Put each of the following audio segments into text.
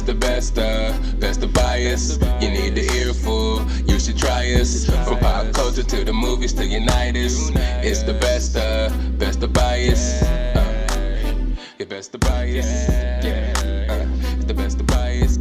It's the best of bias. You need the earful, you should try us. From pop culture to the movies to Unitas. It's the best of bias. Your best of bias. Yeah, it's the best of bias.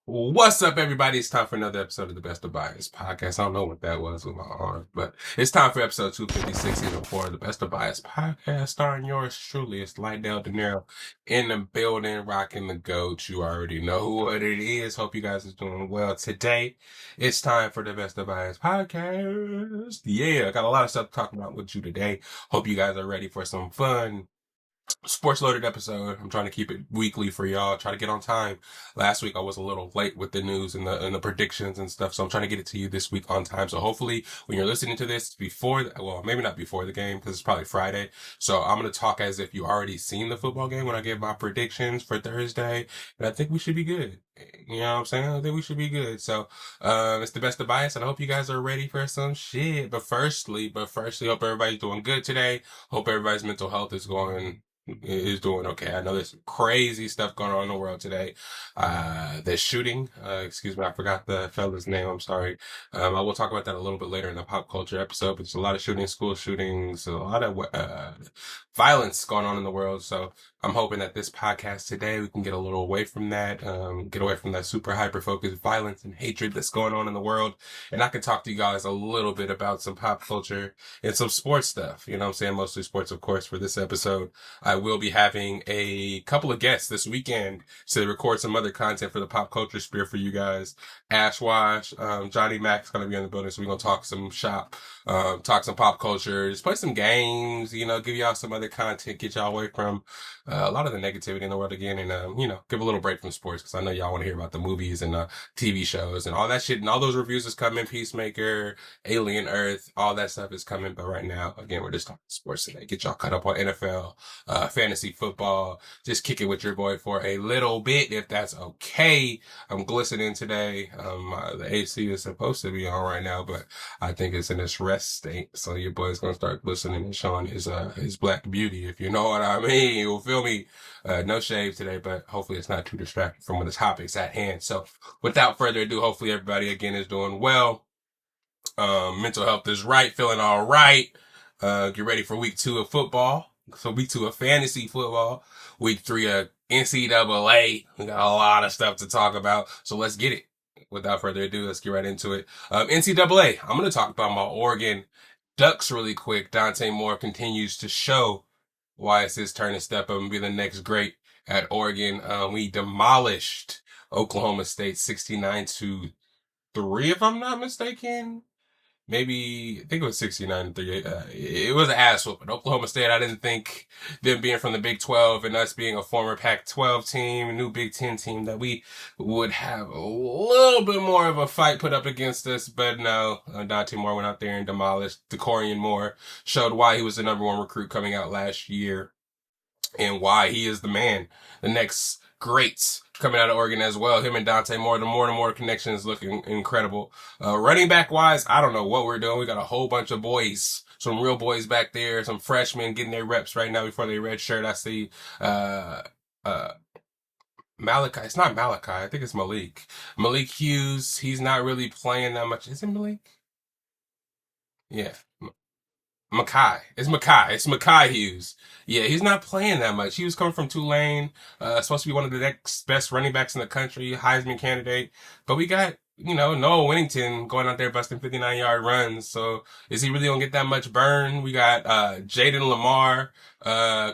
What's up, everybody? It's time for another episode of the Best of Bias podcast. I don't know what that was with my arm, but it's time for episode 256, season 4 of the Best of Bias podcast, starring yours truly. It's Lydell, Dinero in the building, rocking the goat. You already know what it is. Hope you guys are doing well today. It's time for the Best of Bias podcast. Yeah, I got a lot of stuff to talk about with you today. Hope you guys are ready for some fun sports loaded episode. I'm trying to keep it weekly for y'all. Try to get on time. Last week I was a little late with the news and the predictions and stuff, so I'm trying to get it to you this week on time. So hopefully when you're listening to this before, well, maybe not before the game because it's probably Friday. So I'm going to talk as if you already seen the football game when I give my predictions for Thursday, and I think we should be good. You know what I'm saying? I think we should be good. So it's the Best of Bias, and I hope you guys are ready for some shit. But firstly, hope everybody's doing good today. Hope everybody's mental health is doing okay. I know there's some crazy stuff going on in the world today. The shooting, excuse me, I forgot the fella's name. I'm sorry. I will talk about that a little bit later in the pop culture episode, but there's a lot of shootings, school shootings, a lot of violence going on in the world. So I'm hoping that this podcast today, we can get a little away from that, get away from that super hyper-focused violence and hatred that's going on in the world. And I can talk to you guys a little bit about some pop culture and some sports stuff. You know what I'm saying? Mostly sports, of course, for this episode. I will be having a couple of guests this weekend to record some other content for the pop culture sphere for you guys. Ash Wash, Johnny Mac's going to be in the building, so we're going to talk some shop, talk some pop culture, just play some games, you know, give y'all some other content, get y'all away from a lot of the negativity in the world again, and you know, give a little break from sports because I know y'all want to hear about the movies and TV shows and all that shit, and all those reviews is coming. Peacemaker, Alien Earth, all that stuff is coming. But right now, again, we're just talking sports today. Get y'all caught up on NFL, fantasy football. Just kick it with your boy for a little bit, if that's okay. I'm glistening today. The AC is supposed to be on right now, but I think it's in its rest state. So your boy's gonna start glistening and showing his black beauty, if you know what I mean. You'll feel me. No shave today, but hopefully it's not too distracting from the topics at hand. So without further ado, hopefully everybody again is doing well. Mental health is right, feeling all right. Get ready for week 2 of football. So week 2 of fantasy football. Week 3 of NCAA. We got a lot of stuff to talk about. So let's get it. Without further ado, let's get right into it. NCAA. I'm going to talk about my Oregon Ducks really quick. Dante Moore continues to show why it's his turn to step up and be the next great at Oregon. We demolished Oklahoma State 69-3, if I'm not mistaken. Maybe, I think it was 69-3. It was an ass whooping. Oklahoma State, I didn't think them being from the Big 12 and us being a former Pac-12 team, a new Big 10 team, that we would have a little bit more of a fight put up against us. But no, Dante Moore went out there and demolished. DeCorian Moore showed why he was the number 1 recruit coming out last year and why he is the man, the next greats coming out of Oregon as well. Him and Dante Moore, the more connections looking incredible. Running back wise, I don't know what we're doing. We got a whole bunch of boys, some real boys back there, some freshmen getting their reps right now before they redshirt. I see, Malachi. It's not Malachi. I think it's Malik. Malik Hughes. He's not really playing that much. Is it Malik? Yeah. Makai. It's Makai. It's Makai Hughes. Yeah, he's not playing that much. He was coming from Tulane, supposed to be one of the next best running backs in the country, Heisman candidate. But we got, you know, Noah Winnington going out there busting 59-yard runs. So is he really gonna get that much burn? We got Jaden Lamar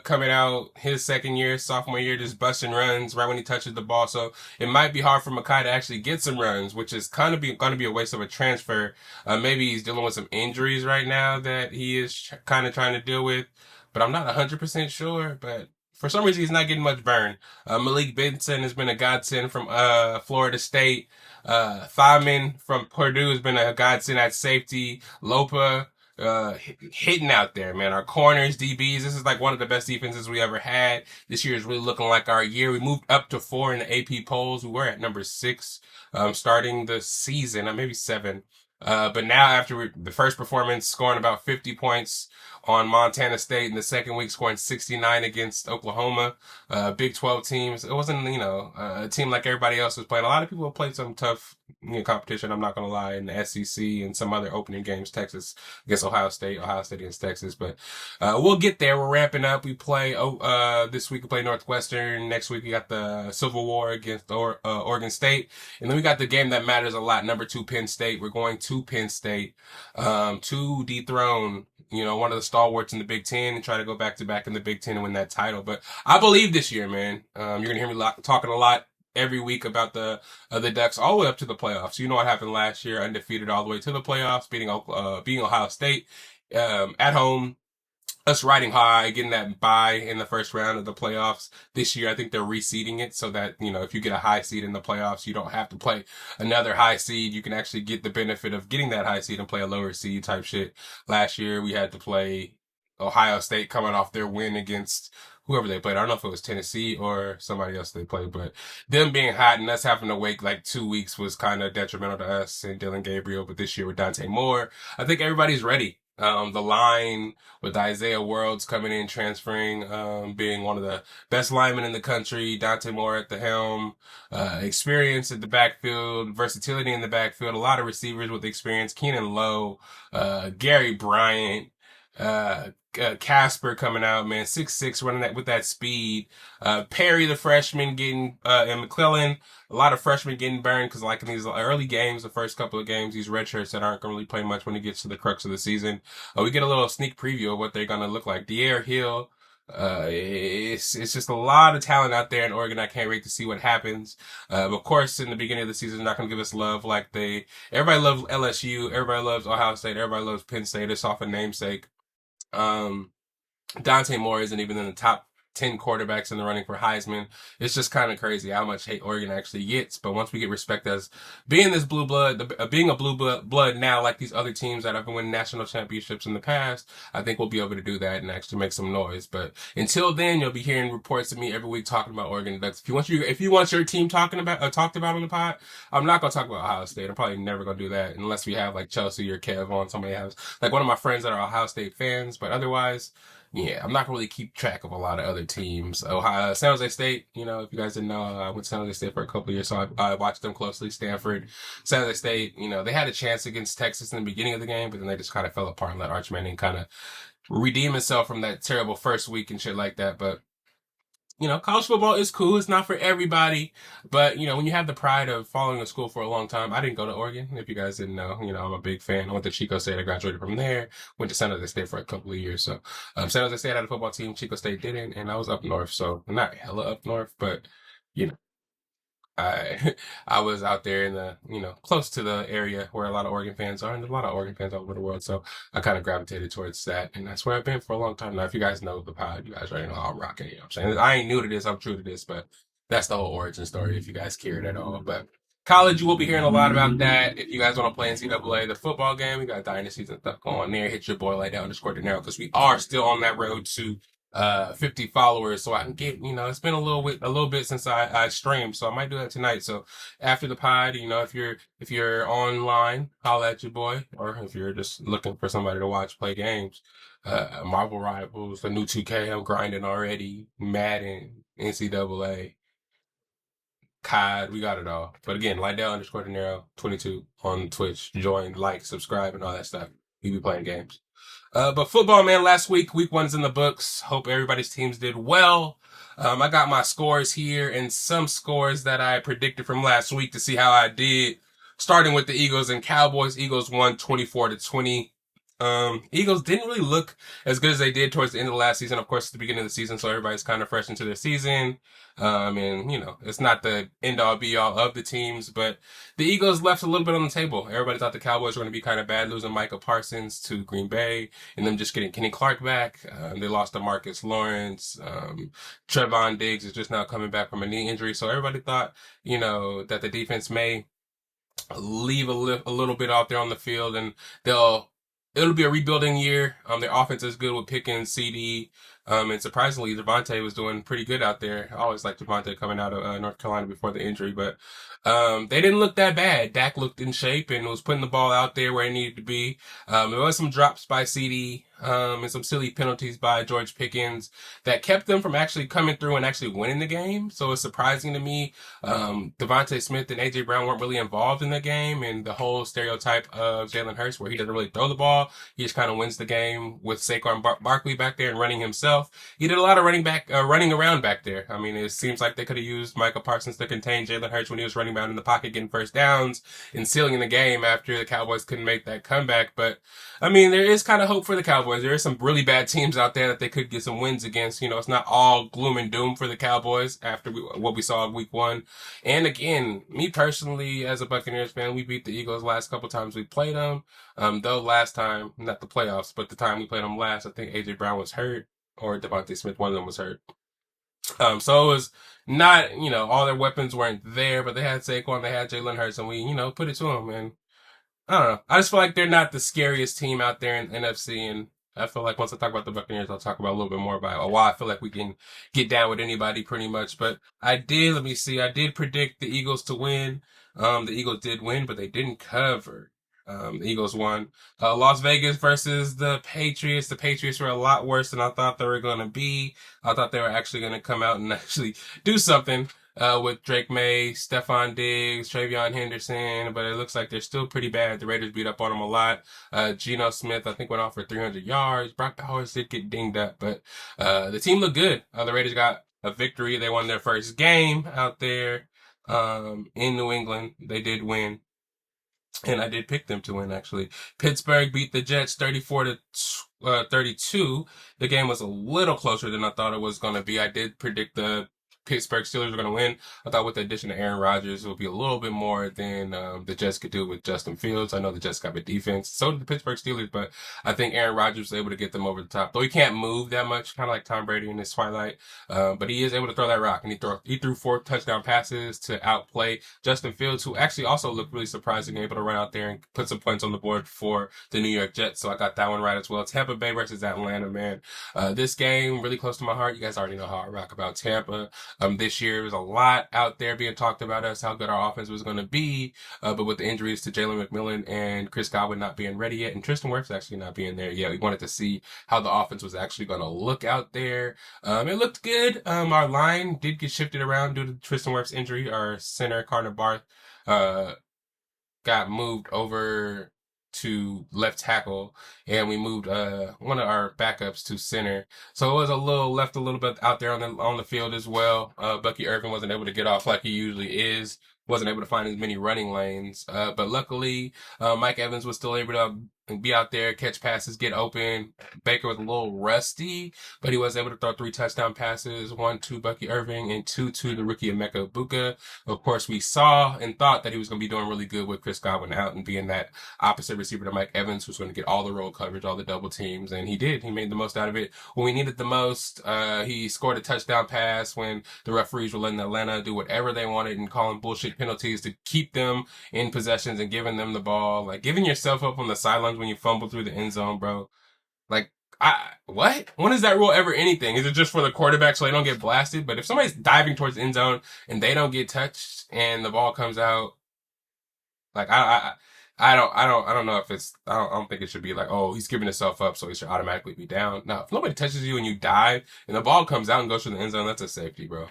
coming out his second year, sophomore year, just busting runs right when he touches the ball. So it might be hard for Makai to actually get some runs, which is kind of going to be a waste of a transfer. Maybe he's dealing with some injuries right now that he is kind of trying to deal with, but I'm not 100% sure. But for some reason, he's not getting much burn. Malik Benson has been a godsend from Florida State. Thyman from Purdue has been a godsend at safety. Lopa hitting out there, man. Our corners, DBs, this is like one of the best defenses we ever had. This year is really looking like our year. We moved up to 4 in the AP polls. We were at number 6, starting the season, maybe 7. But now after the first performance, scoring about 50 points on Montana State, in the second week scoring 69 against Oklahoma, Big 12 teams. It wasn't, a team like everybody else was playing. A lot of people have played some tough competition, I'm not going to lie, in the SEC and some other opening games, Texas against Ohio State against Texas. But we'll get there. We're ramping up. We play, this week we play Northwestern. Next week we got the Civil War against Oregon State. And then we got the game that matters a lot, number 2 Penn State. We're going to Penn State to dethrone one of the stalwarts in the Big Ten and try to go back to back in the Big Ten and win that title. But I believe this year, man, you're going to hear me talking a lot every week about the Ducks all the way up to the playoffs. You know what happened last year, undefeated all the way to the playoffs, beating Ohio State at home. Us riding high, getting that bye in the first round of the playoffs. This year, I think they're reseeding it so that, if you get a high seed in the playoffs, you don't have to play another high seed. You can actually get the benefit of getting that high seed and play a lower seed type shit. Last year, we had to play Ohio State coming off their win against whoever they played. I don't know if it was Tennessee or somebody else they played, but them being hot and us having to wait like 2 weeks was kind of detrimental to us and Dylan Gabriel. But this year with Dante Moore, I think everybody's ready. The line with Isaiah Worlds coming in, transferring, being one of the best linemen in the country, Dante Moore at the helm, experience at the backfield, versatility in the backfield, a lot of receivers with experience, Keenan Lowe, Gary Bryant, Casper coming out, man, 6'6", running that with that speed. Perry, the freshman, getting and McClellan, a lot of freshmen getting burned because like in these early games, the first couple of games, these redshirts that aren't going to really play much when it gets to the crux of the season. We get a little sneak preview of what they're going to look like. De'Aaron Hill. It's just a lot of talent out there in Oregon. I can't wait to see what happens. Of course, in the beginning of the season, they're not going to give us love like everybody loves LSU, everybody loves Ohio State, everybody loves Penn State. It's off a namesake. Dante Moore isn't even in the top 10 quarterbacks in the running for Heisman. It's just kind of crazy how much hate Oregon actually gets. But once we get respect as being this blue blood, being a blue blood now, like these other teams that have been winning national championships in the past, I think we'll be able to do that and actually make some noise. But until then, you'll be hearing reports of me every week talking about Oregon Ducks. If you want your team talked about on the pod, I'm not gonna talk about Ohio State. I'm probably never gonna do that unless we have like Chelsea or Kev on. Somebody has like one of my friends that are Ohio State fans, but otherwise. Yeah, I'm not gonna really keep track of a lot of other teams. San Jose State, if you guys didn't know, I went to San Jose State for a couple of years, so I watched them closely. Stanford, San Jose State, they had a chance against Texas in the beginning of the game, but then they just kind of fell apart and let Arch Manning kind of redeem himself from that terrible first week and shit like that. But college football is cool. It's not for everybody. But, when you have the pride of following a school for a long time, I didn't go to Oregon. If you guys didn't know, I'm a big fan. I went to Chico State. I graduated from there. Went to San Jose State for a couple of years. So, San Jose State had a football team. Chico State didn't. And I was up north. So, not hella up north, but, I I was out there in the, close to the area where a lot of Oregon fans are, and there's a lot of Oregon fans all over the world. So I kind of gravitated towards that, and that's where I've been for a long time now. If you guys know the pod, you guys already know how I'm rocking. You know what I'm saying? I ain't new to this. I'm true to this, but that's the whole origin story. If you guys cared at all, but college, you will be hearing a lot about that. If you guys want to play NCAA, the football game, we got dynasties and stuff going on there. Hit your boy lydell Dinero because we are still on that road to 50 followers, so I can get, it's been a little bit since I streamed, so I might do that tonight. So after the pod, if you're online, holla at your boy, or if you're just looking for somebody to watch play games, Marvel Rivals, the new 2K, I'm grinding already, Madden, NCAA, COD, we got it all. But again, lydell Dinero 22 on Twitch. Join, like, subscribe, and all that stuff. We be playing games. But football, man, last week 1's in the books. Hope everybody's teams did well. I got my scores here and some scores that I predicted from last week to see how I did. Starting with the Eagles and Cowboys. Eagles won 24-20. Eagles didn't really look as good as they did towards the end of the last season. Of course, at the beginning of the season, so everybody's kind of fresh into their season. And, it's not the end-all be-all of the teams, but the Eagles left a little bit on the table. Everybody thought the Cowboys were going to be kind of bad, losing Micah Parsons to Green Bay, and them just getting Kenny Clark back. They lost to Marcus Lawrence. Trevon Diggs is just now coming back from a knee injury, so everybody thought, that the defense may leave a little bit out there on the field, and they'll it'll be a rebuilding year. Their offense is good with Pickens, CD, and surprisingly, Devontae was doing pretty good out there. I always liked Devontae coming out of North Carolina before the injury, but they didn't look that bad. Dak looked in shape and was putting the ball out there where it needed to be. There was some drops by CD, and some silly penalties by George Pickens that kept them from actually coming through and actually winning the game. So it's surprising to me. Devontae Smith and AJ Brown weren't really involved in the game, and the whole stereotype of Jalen Hurts, where he doesn't really throw the ball, he just kind of wins the game with Saquon Barkley back there and running himself. He did a lot of running around back there. I mean, it seems like they could have used Michael Parsons to contain Jalen Hurts when he was running around in the pocket, getting first downs and sealing the game after the Cowboys couldn't make that comeback. But I mean, there is kind of hope for the Cowboys. There are some really bad teams out there that they could get some wins against. You know, it's not all gloom and doom for the Cowboys after what we saw in week one. And again, me personally, as a Buccaneers fan, we beat the Eagles last couple times we played them. Though last time, not the playoffs, but the time we played them last, I think AJ Brown was hurt or Devontae Smith, one of them was hurt. So it was not, all their weapons weren't there, but they had Saquon, they had Jalen Hurts, and we, put it to them, man. I don't know. I just feel like they're not the scariest team out there in NFC, and I feel like once I talk about the Buccaneers, I'll talk about a little bit more about why I feel like we can get down with anybody pretty much. But let me see, I did predict the Eagles to win. The Eagles did win, but they didn't cover. The Eagles won. Las Vegas versus the Patriots. The Patriots were a lot worse than I thought they were going to be. I thought they were actually going to come out and actually do something with Drake May, Stephon Diggs, Travion Henderson, but it looks like they're still pretty bad. The Raiders beat up on them a lot. Geno Smith, I think, went off for 300 yards. Brock Bowers did get dinged up, but the team looked good. The Raiders got a victory. They won their first game out there in New England. They did win. And I did pick them to win, actually. Pittsburgh beat the Jets 34 to 32. The game was a little closer than I thought it was going to be. I did predict the Pittsburgh Steelers were going to win. I thought with the addition of Aaron Rodgers, it would be a little bit more than the Jets could do with Justin Fields. I know the Jets got a defense. So did the Pittsburgh Steelers, but I think Aaron Rodgers was able to get them over the top. Though he can't move that much, kind of like Tom Brady in his twilight. But he is able to throw that rock. And he threw 4 touchdown passes to outplay Justin Fields, who actually also looked really surprising, able to run out there and put some points on the board for the New York Jets. So I got that one right as well. Tampa Bay versus Atlanta, man. This game, really close to my heart. You guys already know how I rock about Tampa. This year, there's a lot out there being talked about us, how good our offense was going to be. But with the injuries to Jalen McMillan and Chris Godwin not being ready yet, and Tristan Wirfs actually not being there yet, we wanted to see how the offense was actually going to look out there. It looked good. Our line did get shifted around due to Tristan Wirfs' injury. Our center, Connor Barth, got moved over to left tackle, and we moved one of our backups to center. So it was left a little bit out there on the field as well. Bucky Irvin wasn't able to get off like he usually is. Wasn't able to find as many running lanes. But luckily, Mike Evans was still able to be out there, catch passes, get open. Baker was a little rusty, but he was able to throw 3 touchdown passes, 1 to Bucky Irving and 2 to the rookie Emeka Egbuka. Of course, we saw and thought that he was going to be doing really good with Chris Godwin out and being that opposite receiver to Mike Evans, who's going to get all the roll coverage, all the double teams, and he did. He made the most out of it when we needed the most. He scored a touchdown pass when the referees were letting Atlanta do whatever they wanted and calling bullshit penalties to keep them in possessions and giving them the ball. Like, giving yourself up on the sidelines when you fumble through the end zone, bro. Like, what? When is that rule ever anything? Is it just for the quarterback so they don't get blasted? But if somebody's diving towards the end zone and they don't get touched and the ball comes out, like, I don't know if I don't think it should be like, oh, he's giving himself up, so he should automatically be down. No, if nobody touches you and you dive and the ball comes out and goes through the end zone, that's a safety, bro.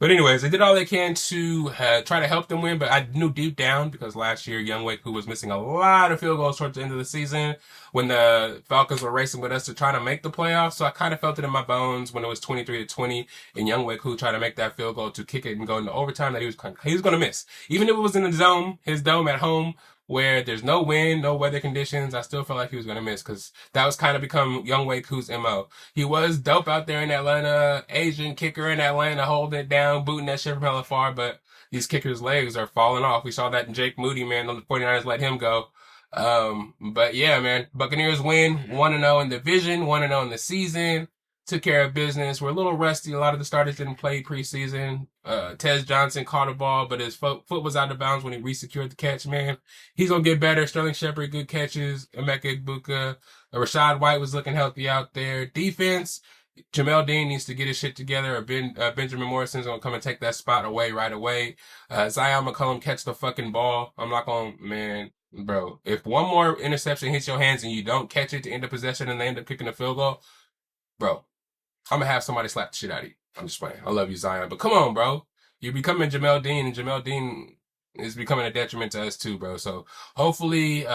But anyways, they did all they can to try to help them win, but I knew deep down, because last year Younghoe, who was missing a lot of field goals towards the end of the season, when the Falcons were racing with us to try to make the playoffs, so I kind of felt it in my bones when it was 23-20, and Younghoe, who tried to make that field goal to kick it and go into overtime, that he was going to miss. Even if it was in the zone, his dome at home, where there's no wind, no weather conditions, I still felt like he was going to miss, because that was kind of become Younghoe's MO. He was dope out there in Atlanta, Asian kicker in Atlanta, holding it down, booting that shit from hella far, but these kickers' legs are falling off. We saw that in Jake Moody, man. The 49ers let him go. But yeah, man, Buccaneers win 1-0 in the division, 1-0 in the season. took care of business. We're a little rusty. A lot of the starters didn't play preseason. Tez Johnson caught a ball, but his foot was out of bounds when he resecured the catch, man. He's going to get better. Sterling Shepard, good catches. Emeka Egbuka. Rashad White was looking healthy out there. Defense, Jamel Dean needs to get his shit together, or Benjamin Morrison's going to come and take that spot away right away. Zion McCollum catch the fucking ball. I'm not going to, man, bro. If one more interception hits your hands and you don't catch it to end the possession and they end up kicking a field goal, bro, I'm going to have somebody slap the shit out of you. I'm just playing. I love you, Zion. But come on, bro. You're becoming Jamel Dean, and Jamel Dean is becoming a detriment to us too, bro. So hopefully,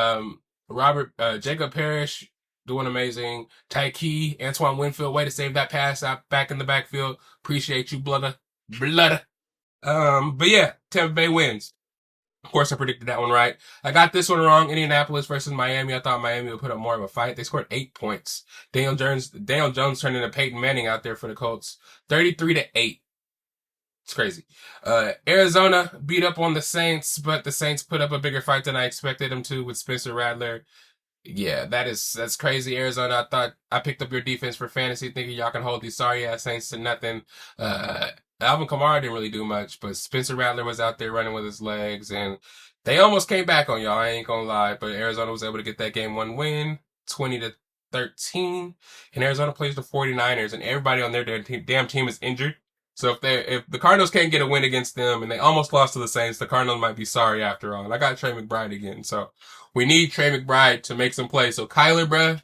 Jacob Parrish doing amazing. Tyke, Antoine Winfield, way to save that pass out back in the backfield. Appreciate you, Bludder. But yeah, Tampa Bay wins. Of course, I predicted that one right. I got this one wrong. Indianapolis versus Miami. I thought Miami would put up more of a fight. They scored 8 points. Daniel Jones turned into Peyton Manning out there for the Colts. 33-8. It's crazy. Arizona beat up on the Saints, but the Saints put up a bigger fight than I expected them to with Spencer Rattler. Yeah, that's crazy, Arizona. I thought I picked up your defense for fantasy, thinking y'all can hold these sorry ass Saints to nothing. Alvin Kamara didn't really do much, but Spencer Rattler was out there running with his legs, and they almost came back on y'all. I ain't gonna lie, but Arizona was able to get that game 1 win, 20-13. And Arizona plays the 49ers, and everybody on their damn team is injured. So if the Cardinals can't get a win against them, and they almost lost to the Saints, the Cardinals might be sorry after all. And I got Trey McBride again, so we need Trey McBride to make some plays. So Kyler, bruh,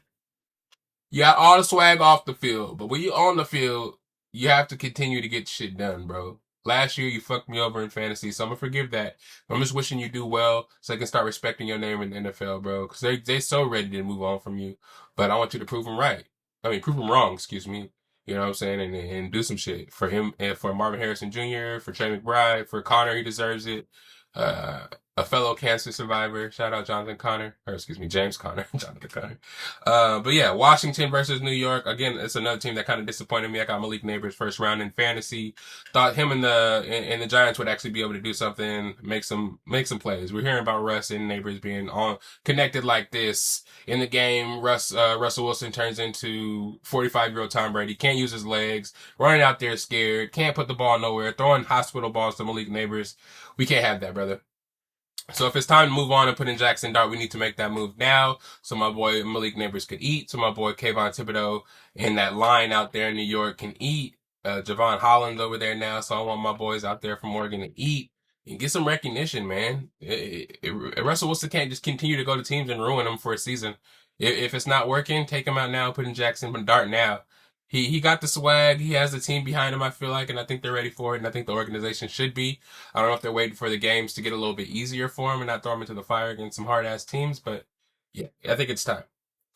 you got all the swag off the field, but when you on the field, you have to continue to get shit done, bro. Last year, you fucked me over in fantasy, so I'm gonna forgive that. I'm just wishing you do well so I can start respecting your name in the NFL, bro. Because they so ready to move on from you. But I want you to prove them right. Prove them wrong, excuse me. You know what I'm saying? And do some shit for him and for Marvin Harrison Jr., for Trey McBride, for Connor. He deserves it. A fellow cancer survivor. Shout out James Conner. Jonathan Conner. But yeah, Washington versus New York. Again, it's another team that kind of disappointed me. I got Malik Neighbors first round in fantasy. Thought him and the Giants would actually be able to do something, make some plays. We're hearing about Russ and Neighbors being connected like this in the game. Russell Wilson turns into 45-year-old Tom Brady. Can't use his legs. Running out there scared. Can't put the ball nowhere. Throwing hospital balls to Malik Neighbors. We can't have that, brother. So if it's time to move on and put in Jackson Dart, we need to make that move now so my boy Malik Neighbors could eat, so my boy Kayvon Thibodeau and that line out there in New York can eat. Javon Holland's over there now, so I want my boys out there from Oregon to eat and get some recognition, man. Russell Wilson can't just continue to go to teams and ruin them for a season. If it's not working, take him out now, put in Jackson Dart now. He got the swag. He has the team behind him, I feel like, and I think they're ready for it, and I think the organization should be. I don't know if they're waiting for the games to get a little bit easier for him and not throw him into the fire against some hard-ass teams, but yeah, I think it's time.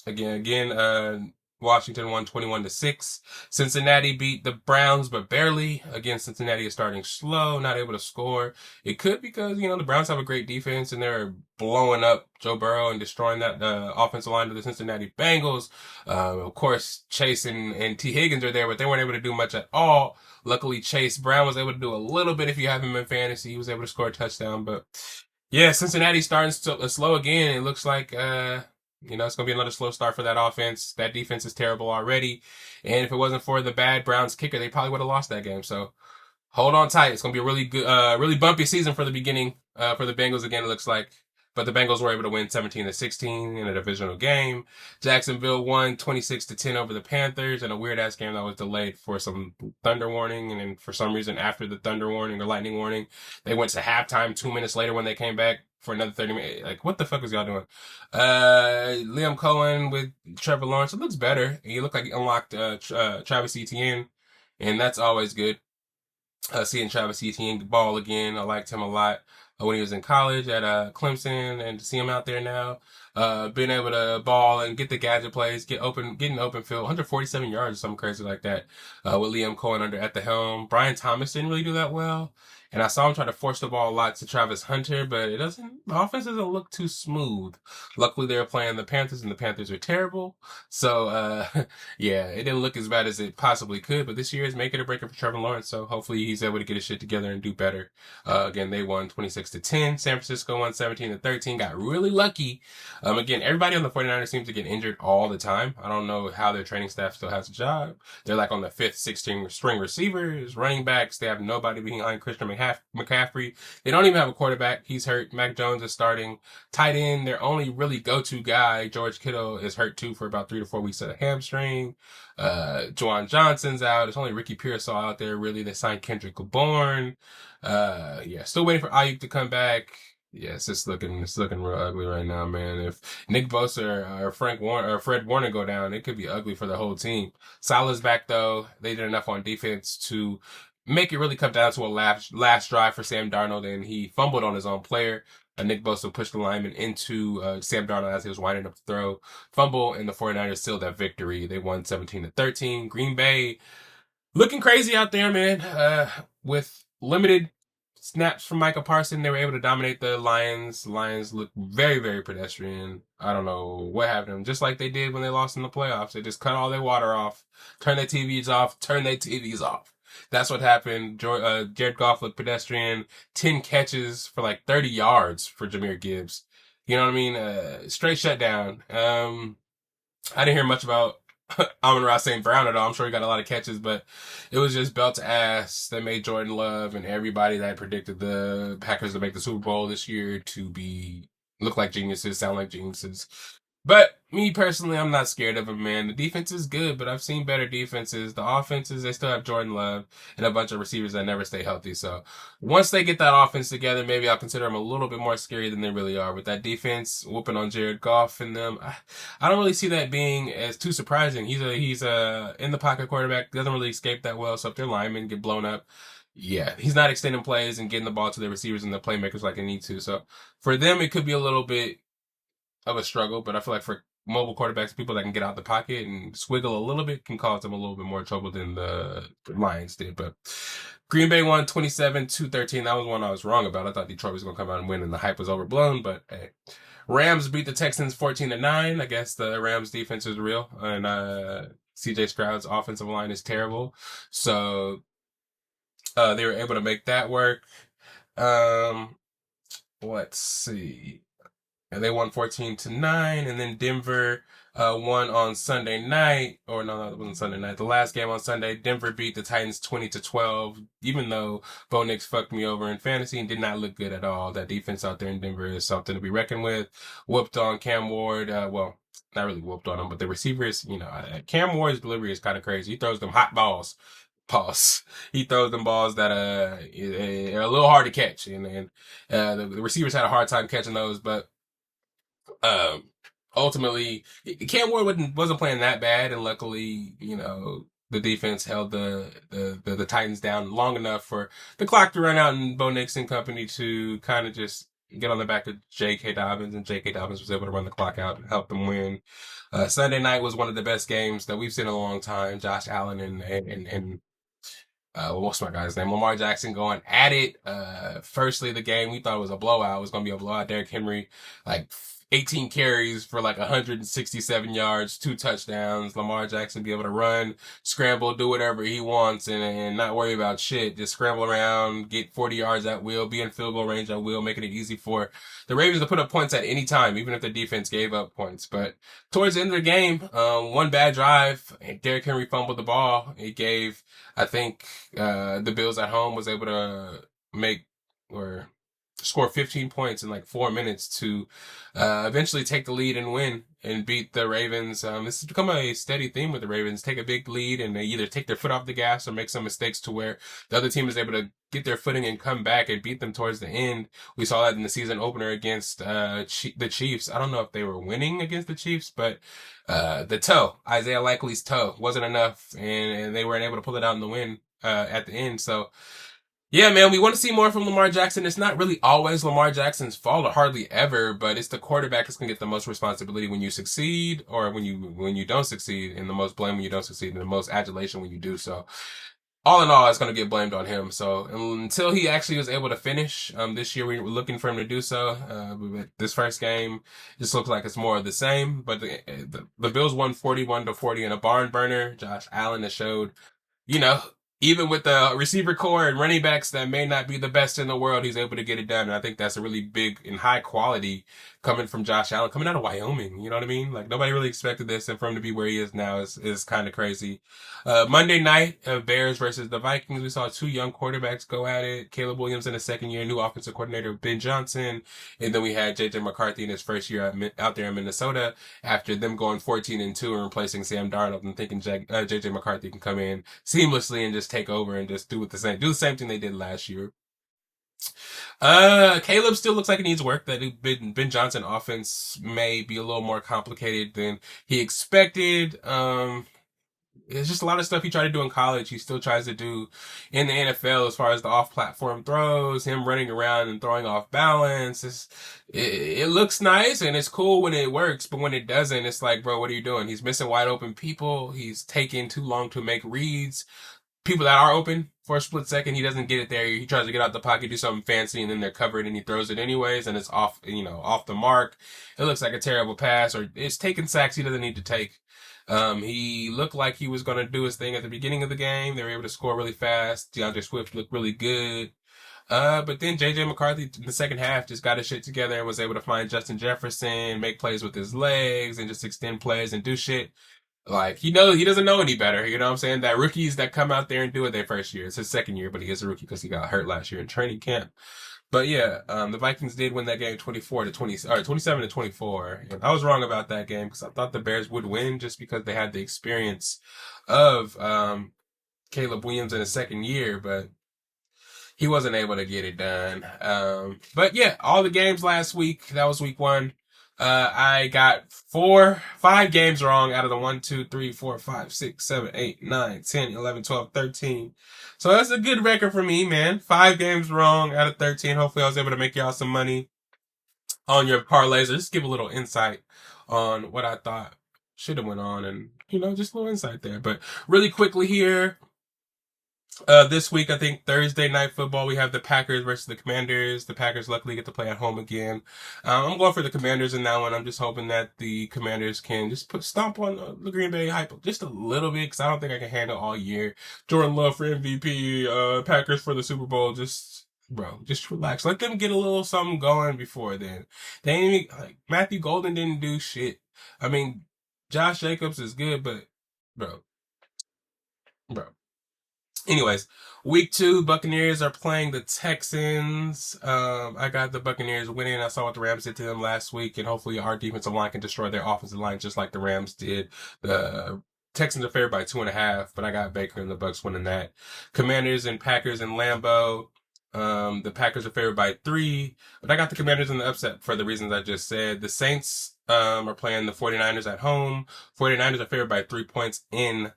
Again, Washington won 21-6. Cincinnati beat the Browns, but barely. Again, Cincinnati is starting slow, not able to score. It could because, the Browns have a great defense and they're blowing up Joe Burrow and destroying that offensive line of the Cincinnati Bengals. Of course, Chase and T. Higgins are there, but they weren't able to do much at all. Luckily, Chase Brown was able to do a little bit if you have him in fantasy. He was able to score a touchdown, but yeah, Cincinnati starting slow again. It looks like, it's going to be another slow start for that offense. That defense is terrible already. And if it wasn't for the bad Browns kicker, they probably would have lost that game. So hold on tight. It's going to be a really good, really bumpy season for the beginning, for the Bengals again, it looks like. But the Bengals were able to win 17-16 in a divisional game. Jacksonville won 26-10 over the Panthers in a weird ass game that was delayed for some thunder warning. And then for some reason after the thunder warning or lightning warning, they went to halftime 2 minutes later when they came back for another 30 minutes. Like, what the fuck is y'all doing? Liam Cohen with Trevor Lawrence. It looks better. He looked like he unlocked Travis Etienne, and that's always good. Seeing Travis Etienne ball again. I liked him a lot when he was in college at Clemson, and to see him out there now, being able to ball and get the gadget plays, getting open field, 147 yards or something crazy like that, with Liam Cohen at the helm. Brian Thomas didn't really do that well. And I saw him try to force the ball a lot to Travis Hunter, but the offense doesn't look too smooth. Luckily, they were playing the Panthers, and the Panthers are terrible. So, yeah, it didn't look as bad as it possibly could, but this year is make it or break it for Trevor Lawrence. So hopefully he's able to get his shit together and do better. Again, they won 26-10. San Francisco won 17-13. Got really lucky. Again, everybody on the 49ers seems to get injured all the time. I don't know how their training staff still has a job. They're like on the 5th, 6th string receivers, running backs. They have nobody behind Christian McCaffrey. They don't even have a quarterback. He's hurt. Mac Jones is starting. Tight end, their only really go-to guy, George Kittle, is hurt too for about 3 to 4 weeks of a hamstring. Juwan Johnson's out. It's only Ricky Pearsall out there, really. They signed Kendrick Bourne. Yeah, still waiting for Ayuk to come back. Yes, it's looking real ugly right now, man. If Nick Bosa or Fred Warner go down, it could be ugly for the whole team. Salah's back though. They did enough on defense to make it really come down to a last drive for Sam Darnold, and he fumbled on his own player. Nick Bosa pushed the lineman into Sam Darnold as he was winding up the throw. Fumble, and the 49ers sealed that victory. They won 17-13. Green Bay looking crazy out there, man. With limited snaps from Micah Parsons, they were able to dominate the Lions. Lions look very, very pedestrian. I don't know what happened to them. Just like they did when they lost in the playoffs. They just cut all their water off, turn their TVs off. That's what happened. Jared Goff looked pedestrian. 10 catches for like 30 yards for Jahmyr Gibbs. You know what I mean? Straight shutdown. I didn't hear much about Amon-Ra St. Brown at all. I'm sure he got a lot of catches, but it was just belt to ass. They made Jordan Love and everybody that predicted the Packers to make the Super Bowl this year to look like geniuses, sound like geniuses. But me personally, I'm not scared of him, man. The defense is good, but I've seen better defenses. The offenses, they still have Jordan Love and a bunch of receivers that never stay healthy. So once they get that offense together, maybe I'll consider them a little bit more scary than they really are. With that defense whooping on Jared Goff and them, I don't really see that being as too surprising. He's a in the pocket quarterback, doesn't really escape that well. So if their linemen get blown up, yeah, he's not extending plays and getting the ball to the receivers and the playmakers like they need to. So for them, it could be a little bit of a struggle, but I feel like for mobile quarterbacks, people that can get out the pocket and squiggle a little bit can cause them a little bit more trouble than the Lions did. But Green Bay won 27-13. That was one I was wrong about. I thought Detroit was going to come out and win, and the hype was overblown. But hey, Rams beat the Texans 14-9. I guess the Rams defense is real, and CJ Stroud's offensive line is terrible. So they were able to make that work. Let's see. And they won 14-9, and then Denver won on Sunday night. Or no, it wasn't Sunday night. The last game on Sunday, Denver beat the Titans 20-12. Even though Bo Nix fucked me over in fantasy and did not look good at all, that defense out there in Denver is something to be reckoned with. Whooped on Cam Ward. Well, not really whooped on him, but the receivers, Cam Ward's delivery is kind of crazy. He throws them hot balls. Pause. He throws them balls that are a little hard to catch, and the receivers had a hard time catching those, but ultimately, Cam Ward wasn't playing that bad, and luckily, the defense held the Titans down long enough for the clock to run out and Bo Nix and company to kind of just get on the back of J.K. Dobbins, and J.K. Dobbins was able to run the clock out and help them win. Sunday night was one of the best games that we've seen in a long time. Josh Allen and what's my guy's name? Lamar Jackson going at it. Firstly, the game we thought it was a blowout. It was going to be a blowout. Derrick Henry, 18 carries for 167 yards, 2 touchdowns. Lamar Jackson be able to run, scramble, do whatever he wants, and not worry about shit. Just scramble around, get 40 yards at will, be in field goal range at will, making it easy for the Ravens to put up points at any time, even if the defense gave up points. But towards the end of the game, one bad drive, Derrick Henry fumbled the ball. It gave, I think, the Bills at home was able to score 15 points in 4 minutes to eventually take the lead and win and beat the Ravens. This has become a steady theme with the Ravens. Take a big lead and they either take their foot off the gas or make some mistakes to where the other team is able to get their footing and come back and beat them towards the end. We saw that in the season opener against the Chiefs. I don't know if they were winning against the Chiefs, but the toe, Isaiah Likely's toe, wasn't enough, and they weren't able to pull it out in the win at the end. So yeah, man, we want to see more from Lamar Jackson. It's not really always Lamar Jackson's fault, or hardly ever, but it's the quarterback that's going to get the most responsibility when you succeed or when you don't succeed, and the most blame when you don't succeed, and the most adulation when you do so. all in all, it's going to get blamed on him. So until he actually was able to finish, this year we were looking for him to do so. But this first game just looks like it's more of the same. But the Bills won 41-40 in a barn burner. Josh Allen has showed, you know, even with the receiver core and running backs that may not be the best in the world, he's able to get it done. And I think that's a really big and high quality coming from Josh Allen, coming out of Wyoming. You know what I mean? Like, nobody really expected this, and for him to be where he is now is kind of crazy. Monday night, Bears versus the Vikings. We saw two young quarterbacks go at it. Caleb Williams in his second year, new offensive coordinator Ben Johnson. And then we had JJ McCarthy in his first year out there in Minnesota after them going 14-2 and replacing Sam Darnold, and thinking JJ McCarthy can come in seamlessly and just take over and just do the same thing they did last year. Caleb still looks like he needs work. That Ben Johnson offense may be a little more complicated than he expected. It's just a lot of stuff he tried to do in college. He still tries to do in the NFL as far as the off-platform throws, him running around and throwing off balance. It looks nice and it's cool when it works, but when it doesn't, it's like, bro, what are you doing? He's missing wide open people. He's taking too long to make reads. People that are open for a split second, he doesn't get it there. He tries to get out the pocket, do something fancy, and then they're covered, and he throws it anyways, and it's off the mark. It looks like a terrible pass, or it's taking sacks he doesn't need to take. He looked like he was going to do his thing at the beginning of the game. They were able to score really fast. DeAndre Swift looked really good. But then JJ McCarthy in the second half just got his shit together and was able to find Justin Jefferson, make plays with his legs, and just extend plays and do shit. Like, he doesn't know any better. You know what I'm saying? That rookies that come out there and do it their first year. It's his second year, but he is a rookie because he got hurt last year in training camp. But yeah, the Vikings did win that game 27-24. And I was wrong about that game because I thought the Bears would win just because they had the experience of Caleb Williams in his second year, but he wasn't able to get it done. But yeah, all the games last week, that was week 1. I got 5 games wrong out of the 1, 2, 3, 4, 5, 6, 7, 8, 9, 10, 11, 12, 13. So that's a good record for me, man. 5 games wrong out of 13. Hopefully I was able to make y'all some money on your parlays, or just give a little insight on what I thought should have went on, and, just a little insight there. But really quickly here, this week, I think Thursday night football, we have the Packers versus the Commanders. The Packers luckily get to play at home again. I'm going for the Commanders in that one. I'm just hoping that the Commanders can just stomp on the Green Bay hype just a little bit, because I don't think I can handle all year. Jordan Love for MVP, Packers for the Super Bowl. Just relax. Let them get a little something going before then. They ain't even, Matthew Golden didn't do shit. I mean, Josh Jacobs is good, but bro. Anyways, week 2, Buccaneers are playing the Texans. I got the Buccaneers winning. I saw what the Rams did to them last week, and hopefully our defensive line can destroy their offensive line just like the Rams did. The Texans are favored by 2.5, but I got Baker and the Bucs winning that. Commanders and Packers in Lambeau. The Packers are favored by 3, but I got the Commanders in the upset for the reasons I just said. The Saints are playing the 49ers at home. 49ers are favored by 3 points in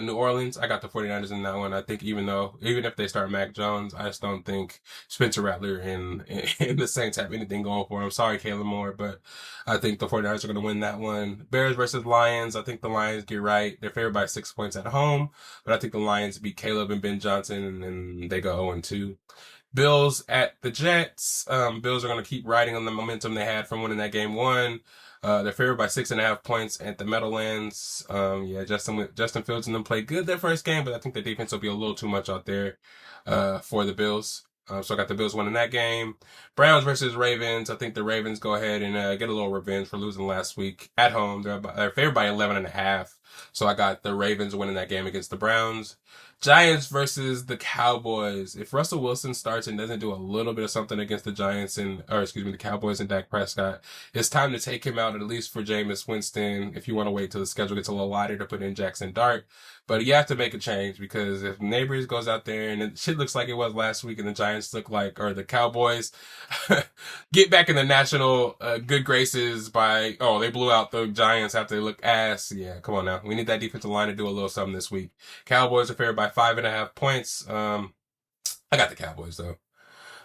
New Orleans. I got the 49ers in that one. I think even if they start Mac Jones, I just don't think Spencer Rattler and the Saints have anything going for them. Sorry, Kalen Moore, but I think the 49ers are going to win that one. Bears versus Lions. I think the Lions get right. They're favored by 6 points at home, but I think the Lions beat Caleb and Ben Johnson, and they go 0-2. Bills at the Jets. Bills are going to keep riding on the momentum they had from winning that game 1. They're favored by 6.5 points at the Meadowlands. Justin Fields and them played good their first game, but I think the defense will be a little too much out there for the Bills. So I got the Bills winning that game. Browns versus Ravens. I think the Ravens go ahead and get a little revenge for losing last week at home. They're favored by 11.5. So I got the Ravens winning that game against the Browns. Giants versus the Cowboys. If Russell Wilson starts and doesn't do a little bit of something against the the Cowboys and Dak Prescott, it's time to take him out, at least for Jameis Winston, if you want to wait till the schedule gets a little lighter to put in Jackson Dart. But you have to make a change, because if Neighbors goes out there and shit looks like it was last week, and the Giants the Cowboys get back in the national good graces by, they blew out the Giants after they look ass. Yeah, come on now. We need that defensive line to do a little something this week. Cowboys are favored by 5.5 points. I got the Cowboys though.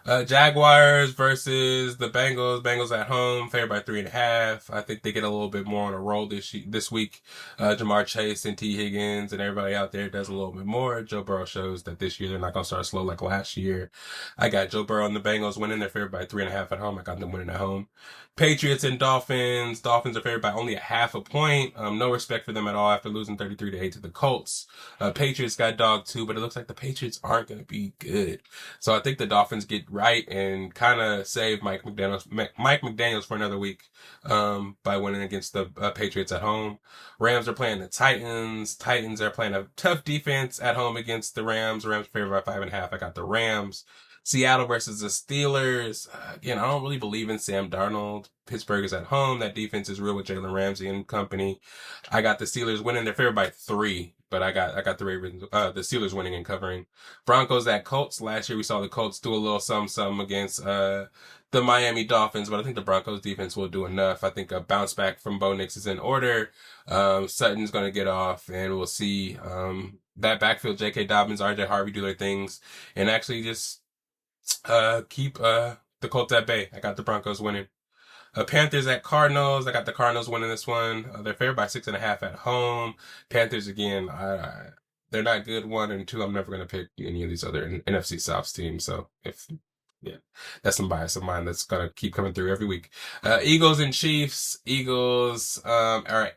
Jaguars versus the Bengals. Bengals at home, favored by 3.5. I think they get a little bit more on a roll this week. Jamar Chase and T. Higgins and everybody out there does a little bit more. Joe Burrow shows that this year they're not going to start slow like last year. I got Joe Burrow and the Bengals winning. They're favored by 3.5 at home. I got them winning at home. Patriots and Dolphins. Dolphins are favored by only a half a point. No respect for them at all after losing 33-8 to the Colts. Patriots got dogged too, but it looks like the Patriots aren't going to be good. So I think the Dolphins get right and kind of save Mike McDaniels for another week by winning against the Patriots at home. Rams are playing the Titans. Titans are playing a tough defense at home against the Rams. Rams favored by 5.5. I got the Rams. Seattle versus the Steelers. Again, I don't really believe in Sam Darnold. Pittsburgh is at home. That defense is real with Jalen Ramsey and company. I got the Steelers winning. They're favored by 3, but I got the Ravens, the Steelers winning and covering. Broncos at Colts. Last year we saw the Colts do a little something against the Miami Dolphins, but I think the Broncos defense will do enough. I think a bounce back from Bo Nix is in order. Sutton's going to get off, and we'll see that backfield, J.K. Dobbins, R.J. Harvey do their things, and actually just keep the Colts at bay. I got the Broncos winning. Panthers at Cardinals. I got the Cardinals winning this one. They're favored by 6.5 at home. Panthers again. They're not good. 1 and 2. I'm never going to pick any of these other NFC South teams. So that's some bias of mine that's going to keep coming through every week. Eagles and Chiefs. Eagles are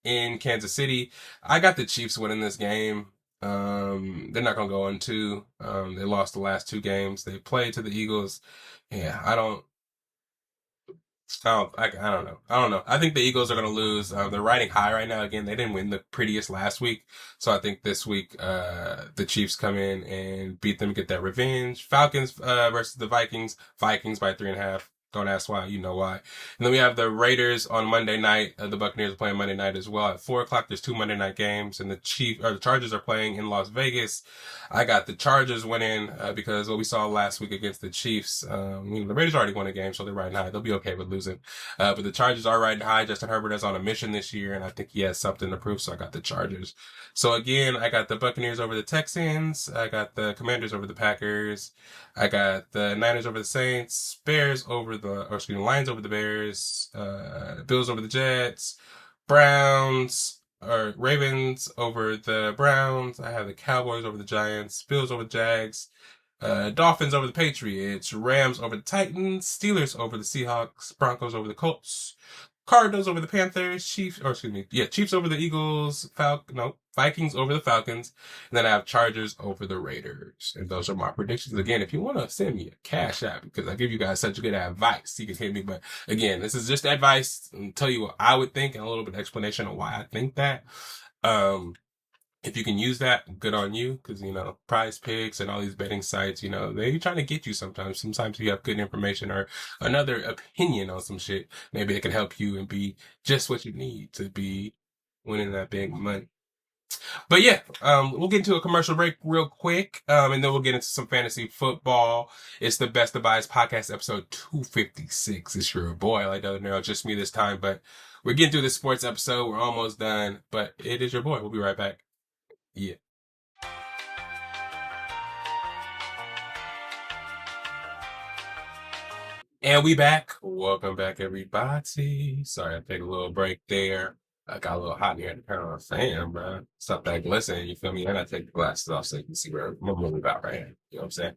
in Kansas City. I got the Chiefs winning this game. They're not going to go on 2. They lost the last 2 games. They played to the Eagles. Yeah, I don't know. I don't know. I think the Eagles are going to lose. They're riding high right now. Again, they didn't win the prettiest last week. So I think this week, the Chiefs come in and beat them, get that revenge. Falcons, versus the Vikings. Vikings by 3.5. Don't ask why, you know why. And then we have the Raiders on Monday night. The Buccaneers are playing Monday night as well. At 4 o'clock, there's 2 Monday night games, and the Chargers are playing in Las Vegas. I got the Chargers winning because what we saw last week against the Chiefs, the Raiders already won a game, so they're riding high. They'll be okay with losing. But the Chargers are riding high. Justin Herbert is on a mission this year, and I think he has something to prove, so I got the Chargers. So again, I got the Buccaneers over the Texans. I got the Commanders over the Packers. I got the Niners over the Saints, Lions over the Bears, Bills over the Jets, Ravens over the Browns. I have the Cowboys over the Giants, Bills over the Jags, Dolphins over the Patriots, Rams over the Titans, Steelers over the Seahawks, Broncos over the Colts, Cardinals over the Panthers, Chiefs over the Eagles, Vikings over the Falcons, and then I have Chargers over the Raiders. And those are my predictions. Again, if you want to send me a cash app, because I give you guys such good advice, you can hit me. But again, this is just advice and tell you what I would think and a little bit of explanation of why I think that. If you can use that, good on you, because, Prize Picks and all these betting sites, they're trying to get you sometimes. Sometimes you have good information or another opinion on some shit. Maybe it can help you and be just what you need to be winning that big money. But yeah, we'll get into a commercial break real quick, and then we'll get into some fantasy football. It's the Best of Bias podcast, episode 256. It's your boy, lydell, Dinero, just me this time, but we're getting through this sports episode. We're almost done, but it is your boy. We'll be right back. Yeah. And we back. Welcome back, everybody. Sorry, I took a little break there. I got a little hot in here to turn on a fan, bro. Stop that glistening, you feel me? And I take the glasses off so you can see where I'm moving about right here. You know what I'm saying?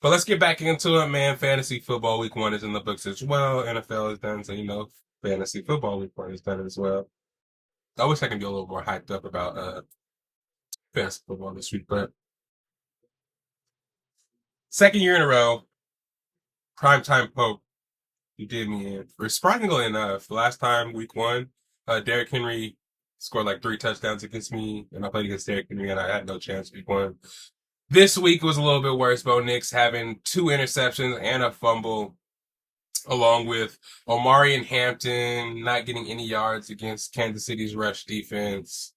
But let's get back into it, man. Fantasy football week 1 is in the books as well. NFL is done, so fantasy football week 1 is done as well. I wish I could be a little more hyped up about fantasy football this week, but second year in a row, primetime Pope, you did me in. Surprisingly enough, last time, week 1, Derrick Henry scored like 3 touchdowns against me, and I played against Derrick Henry, and I had no chance week 1. This week was a little bit worse. Bo Nix having 2 interceptions and a fumble, along with Omari and Hampton not getting any yards against Kansas City's rush defense.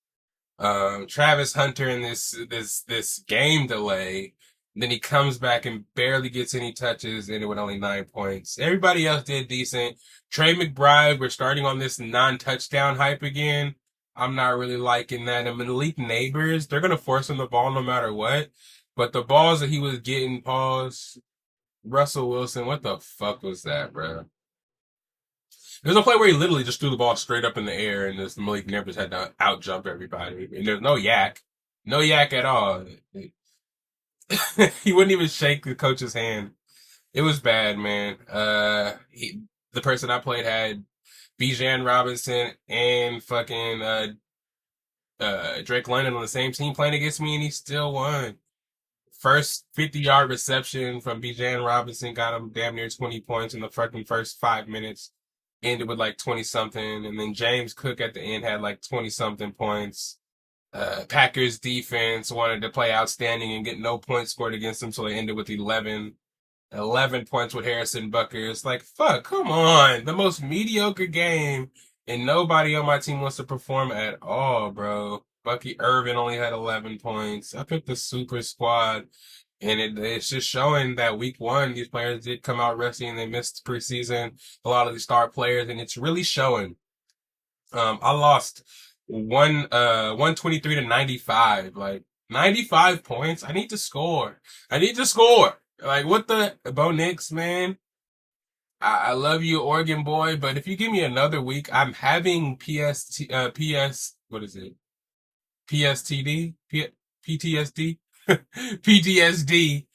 Travis Hunter in this game delay. Then he comes back and barely gets any touches, and it with only 9 points. Everybody else did decent. Trey McBride, we're starting on this non-touchdown hype again. I'm not really liking that. And Malik Neighbors, they're going to force him the ball no matter what. But the balls that he was getting, Russell Wilson, what the fuck was that, bro? There's a play where he literally just threw the ball straight up in the air, and this Malik Neighbors had to out jump everybody. And there's no yak at all. He wouldn't even shake the coach's hand. It was bad, man. The person I played had Bijan Robinson and fucking Drake London on the same team playing against me, and he still won. First 50-yard reception from Bijan Robinson got him damn near 20 points in the fucking first 5 minutes. Ended with like 20 something, and then James Cook at the end had like 20 something points. Packers defense wanted to play outstanding and get no points scored against them, so they ended with 11 points with Harrison Butker. It's like, fuck, come on. The most mediocre game, and nobody on my team wants to perform at all, bro. Bucky Irvin only had 11 points. I picked the super squad, and it's just showing that week one, these players did come out rusty and they missed preseason. A lot of the star players, and it's really showing. I lost 123 to 95. Like, 95 points. I need to score. Like, what the, Bo Nix, man? I love you, Oregon boy, but if you give me another week, I'm having what is it? PSTD? PTSD? PTSD,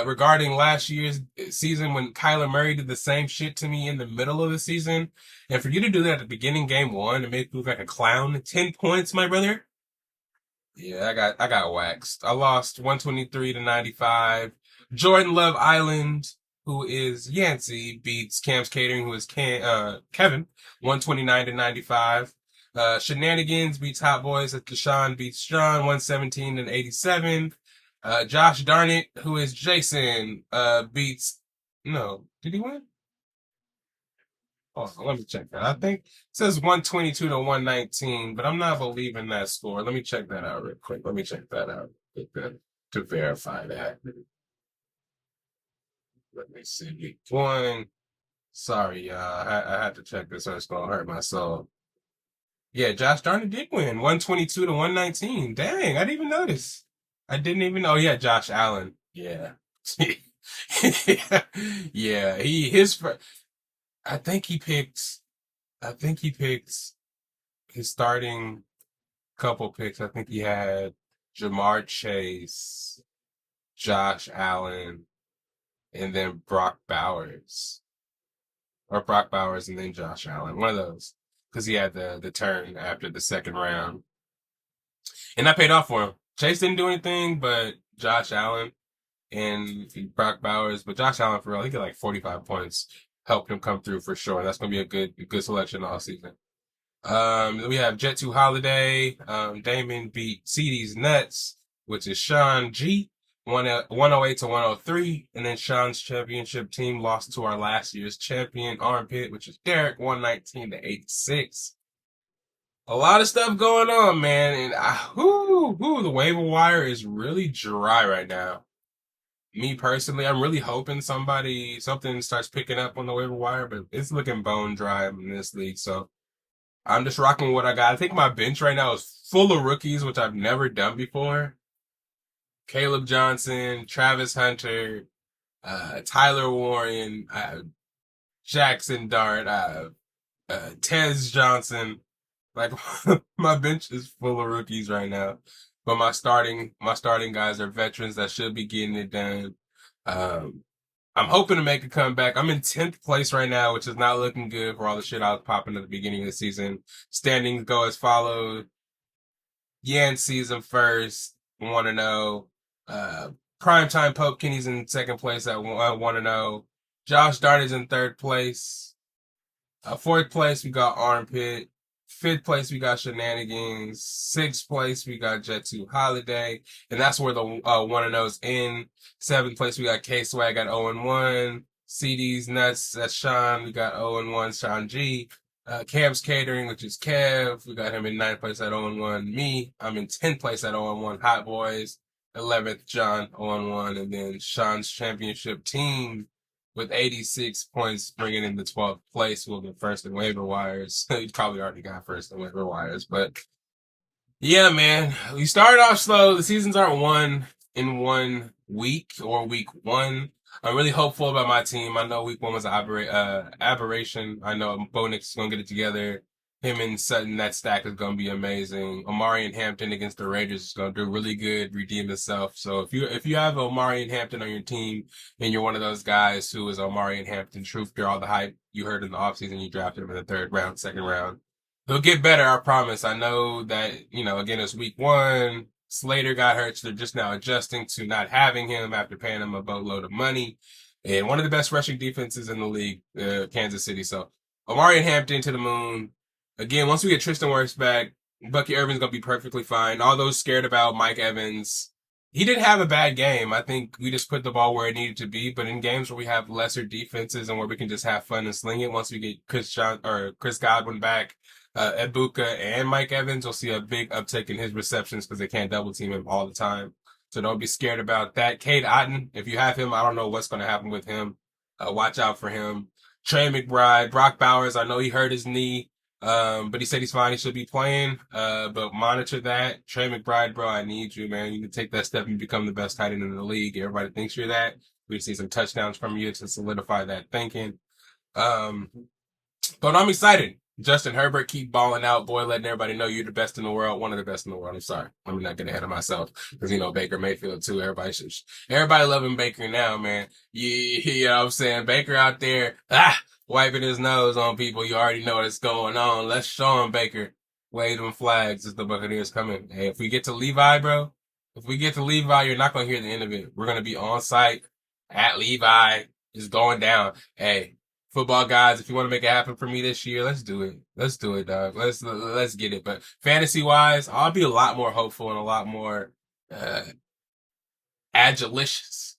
regarding last year's season when Kyler Murray did the same shit to me in the middle of the season. And for you to do that at the beginning, game one, and make me look like a clown, 10 points, my brother. Yeah, I got waxed. I lost 123 to 95. Jordan Love Island, who is Yancey, beats Cam's Catering, who is Kevin, 129 to 95. Shenanigans beats Hot Boys. Deshaun beats John, 117 and 87. Josh Darnett, who is Jason, beats. No, did he win? Oh, let me check that. I think it says 122 to 119, but I'm not believing that score. Let me check that out real quick. Let me check that out to verify that. Let me see. Week one. Sorry, y'all. I had to check this or it's going to hurt my soul. Yeah, Josh Darnett did win. 122 to 119. Dang, I didn't even notice. I didn't even know. Yeah, Josh Allen. Yeah. Yeah, I think he picked his starting couple picks. I think he had Jamar Chase, Josh Allen, and then Brock Bowers. Or Brock Bowers and then Josh Allen. One of those. Because he had the turn after the second round. And that paid off for him. Chase didn't do anything, but Josh Allen and Brock Bowers. But Josh Allen, for real, he got like 45 points. Helped him come through for sure. That's going to be a good selection all season. We have Jet 2 Holiday. Damon beat CD's Nuts, which is Sean G. 108 to 103, and then Sean's championship team lost to our last year's champion, Armpit, which is Derek, 119 to 86. A lot of stuff going on, man, and the waiver wire is really dry right now. Me personally, I'm really hoping something starts picking up on the waiver wire, but it's looking bone dry in this league, so I'm just rocking what I got. I think my bench right now is full of rookies, which I've never done before. Caleb Johnson, Travis Hunter, Tyler Warren, Jackson Dart, Tez Johnson. Like, my bench is full of rookies right now. But my starting guys are veterans that should be getting it done. I'm hoping to make a comeback. I'm in 10th place right now, which is not looking good for all the shit I was popping at the beginning of the season. Standings go as follows. Yancey's in first, 1-0. Primetime Pope Kenny's in second place at 1-0. Josh Darnett's in third place. Fourth place, we got Armpit. Fifth place, we got Shenanigans. Sixth place, we got Jet 2 Holiday. And that's where the 1-0's in. Seventh place, we got K-Swag at 0-1. CD's Nuts, that's Sean. We got 0-1, Sean G. Cam's Catering, which is Kev. We got him in 9th place at 0-1. Me, I'm in 10th place at 0-1. Hot Boys. 11th, John, 0-1. And then Sean's championship team with 86 points, bringing in the 12th place. Will be first in waiver wires. He probably already got first in waiver wires. But yeah, man, we started off slow. The seasons aren't won in 1 week or week one. I'm really hopeful about my team. I know week one was an aberration. I know Bo Nix is gonna get it together. Him and Sutton, that stack is gonna be amazing. Omari and Hampton against the Raiders is gonna do really good, redeem himself. So if you have Omari and Hampton on your team, and you're one of those guys who is Omari and Hampton, truth, you're all the hype you heard in the offseason, you drafted him in the third round, second round. He'll get better, I promise. I know that, again, it's week one. Slater got hurt, so they're just now adjusting to not having him after paying him a boatload of money. And one of the best rushing defenses in the league, Kansas City. So Omari and Hampton to the moon. Again, once we get Tristan Wirfs back, Bucky Irvin's going to be perfectly fine. All those scared about Mike Evans, he didn't have a bad game. I think we just put the ball where it needed to be. But in games where we have lesser defenses and where we can just have fun and sling it, once we get Chris Godwin back, Ibuka and Mike Evans, will see a big uptick in his receptions because they can't double team him all the time. So don't be scared about that. Cade Otton, if you have him, I don't know what's going to happen with him. Watch out for him. Trey McBride, Brock Bowers, I know he hurt his knee, but he said he's fine. He should be playing, but monitor that. Trey McBride, bro, I need you, man. You can take that step and become the best tight end in the league. Everybody thinks you're that. We see some touchdowns from you to solidify that thinking. But I'm excited. Justin Herbert, keep balling out, boy, letting everybody know you're the best in the world, one of the best in the world. I'm sorry. Let me not get ahead of myself because, Baker Mayfield, too. Everybody loving Baker now, man. You know what I'm saying? Baker out there, wiping his nose on people. You already know what's going on. Let's show him, Baker. Wave them flags as the Buccaneers come in. Hey, if we get to Levi, bro, you're not going to hear the end of it. We're going to be on site at Levi. It's going down. Hey. Football guys, if you want to make it happen for me this year, let's do it. Let's do it, dog. Let's get it. But fantasy wise, I'll be a lot more hopeful and a lot more agilicious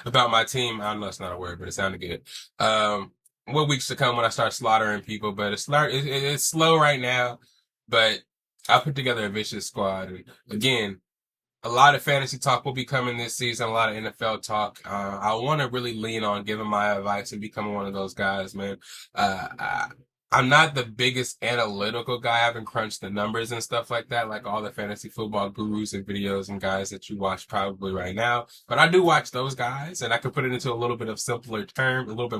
about my team. I don't know it's not a word, but it sounded good. What weeks to come when I start slaughtering people, but it's slow right now. But I'll put together a vicious squad. And again, a lot of fantasy talk will be coming this season, a lot of NFL talk. I want to really lean on giving my advice and becoming one of those guys, man. I'm not the biggest analytical guy. I haven't crunched the numbers and stuff like that, like all the fantasy football gurus and videos and guys that you watch probably right now. But I do watch those guys, and I can put it into a little bit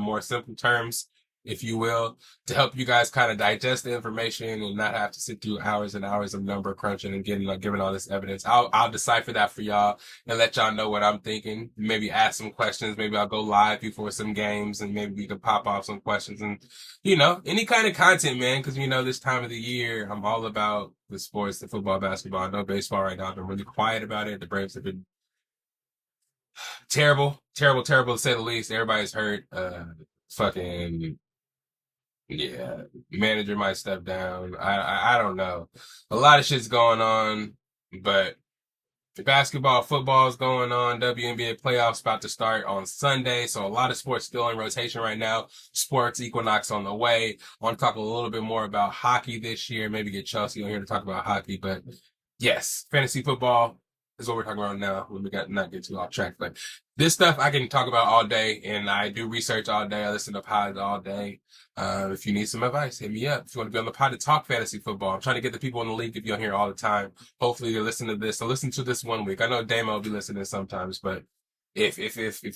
more simple terms, if you will, to help you guys kind of digest the information and not have to sit through hours and hours of number crunching and giving all this evidence. I'll decipher that for y'all and let y'all know what I'm thinking. Maybe ask some questions. Maybe I'll go live before some games and maybe we can pop off some questions and, any kind of content, man. Cause this time of the year, I'm all about the sports, the football, basketball. I know baseball right now. I've been really quiet about it. The Braves have been terrible to say the least. Everybody's hurt. Fucking yeah, manager might step down. I don't know. A lot of shit's going on, but basketball, football is going on. WNBA Playoffs about to start on Sunday, so a lot of sports still in rotation right now. Sports Equinox on the way. I want to talk a little bit more about hockey this year. Maybe get Chelsea on here to talk about hockey, but yes, fantasy football is what we're talking about now. We got not get too off track, but this stuff I can talk about all day, and I do research all day. I listen to pods all day. If you need some advice, hit me up. If you want to be on the pod to talk fantasy football, I'm trying to get the people in the league to be on here all the time. Hopefully they listen to this. So listen to this 1 week. I know Damo will be listening sometimes, but if